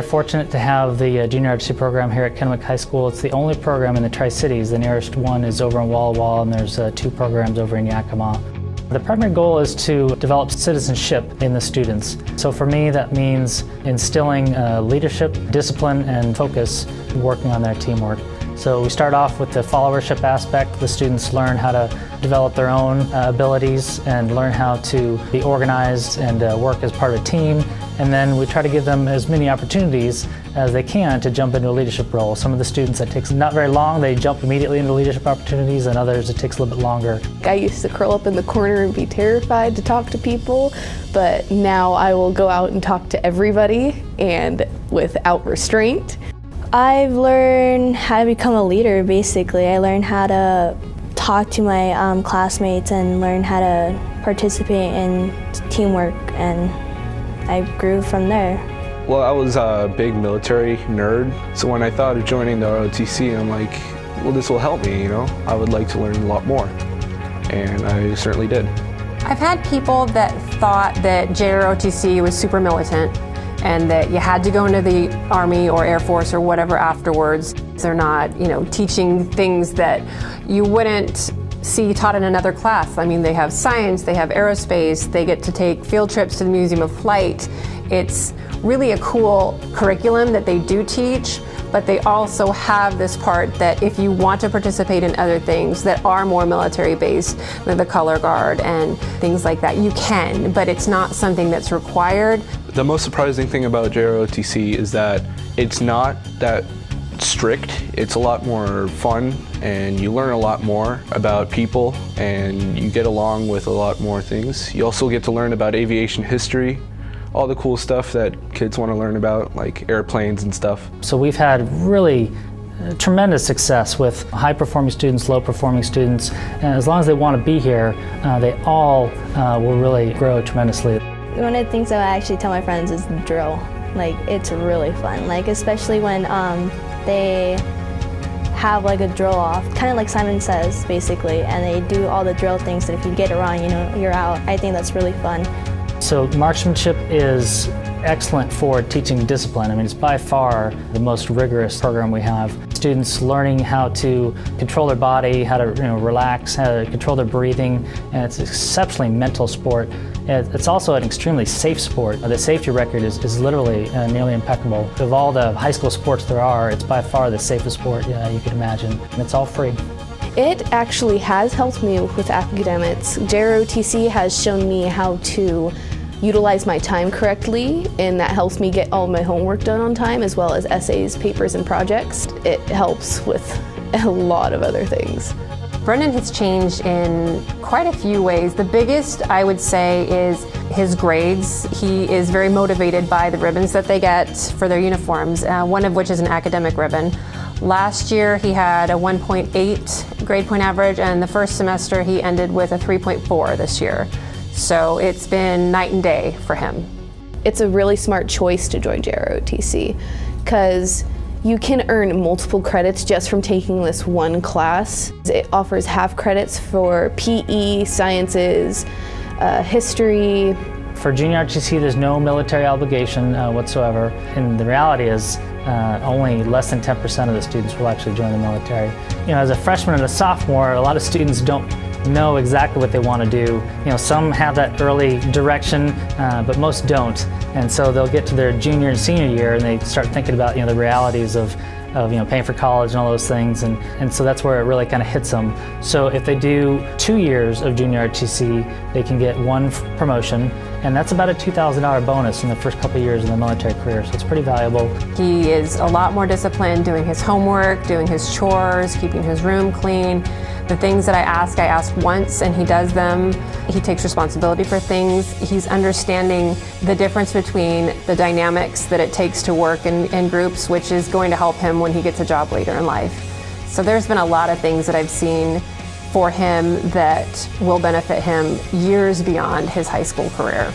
fortunate to have the Junior ROTC program here at Kennewick High School. It's the only program in the Tri-Cities. The nearest one is over in Walla Walla, and there's 2 programs over in Yakima. The primary goal is to develop citizenship in the students. So for me, that means instilling leadership, discipline, and focus, working on their teamwork. So we start off with the followership aspect. The students learn how to develop their own abilities and learn how to be organized and work as part of a team. And then we try to give them as many opportunities as they can to jump into a leadership role. Some of the students, it takes not very long, they jump immediately into leadership opportunities, and others it takes a little bit longer. I used to curl up in the corner and be terrified to talk to people, but now I will go out and talk to everybody and without restraint. I've learned how to become a leader, basically. I learned how to talk to my classmates and learn how to participate in teamwork, and I grew from there. Well, I was a big military nerd, so when I thought of joining the ROTC, I'm like, well, this will help me, you know? I would like to learn a lot more, and I certainly did. I've had people that thought that JROTC was super militant and that you had to go into the Army or Air Force or whatever afterwards. They're not, teaching things that you wouldn't see taught in another class. I mean, they have science, they have aerospace, they get to take field trips to the Museum of Flight. It's really a cool curriculum that they do teach, but they also have this part that if you want to participate in other things that are more military-based, like the color guard and things like that, you can, but it's not something that's required. The most surprising thing about JROTC is that it's not that strict. It's a lot more fun, and you learn a lot more about people, and you get along with a lot more things. You also get to learn about aviation history, all the cool stuff that kids want to learn about, like airplanes and stuff. So we've had really tremendous success with high-performing students, low-performing students, and as long as they want to be here, they all will really grow tremendously. One of the things that I actually tell my friends is drill. Like, it's really fun, like especially when they have like a drill off, kind of like Simon Says, basically, and they do all the drill things that if you get it wrong, you're out. I think that's really fun. So marksmanship is excellent for teaching discipline. I mean, it's by far the most rigorous program we have. Students learning how to control their body, how to relax, how to control their breathing, and it's an exceptionally mental sport. It's also an extremely safe sport. The safety record is literally nearly impeccable. Of all the high school sports there are, it's by far the safest sport you could imagine, and it's all free. It actually has helped me with academics. JROTC has shown me how to utilize my time correctly, and that helps me get all my homework done on time, as well as essays, papers, and projects. It helps with a lot of other things. Brendan has changed in quite a few ways. The biggest, I would say, is his grades. He is very motivated by the ribbons that they get for their uniforms, one of which is an academic ribbon. Last year he had a 1.8 grade point average, and the first semester he ended with a 3.4 this year. So it's been night and day for him. It's a really smart choice to join JROTC because you can earn multiple credits just from taking this one class. It offers half credits for PE, sciences, history. For Junior ROTC, there's no military obligation whatsoever, and the reality is only less than 10% of the students will actually join the military. As a freshman and a sophomore, a lot of students don't know exactly what they want to do. Some have that early direction, but most don't. And so they'll get to their junior and senior year and they start thinking about the realities of paying for college and all those things, and so that's where it really kind of hits them. So if they do 2 years of Junior ROTC, they can get 1 promotion, and that's about a $2,000 bonus in the first couple of years in the military career, so it's pretty valuable. He is a lot more disciplined, doing his homework, doing his chores, keeping his room clean. The things that I ask once and he does them. He takes responsibility for things. He's understanding the difference between the dynamics that it takes to work in groups, which is going to help him when he gets a job later in life. So there's been a lot of things that I've seen for him that will benefit him years beyond his high school career.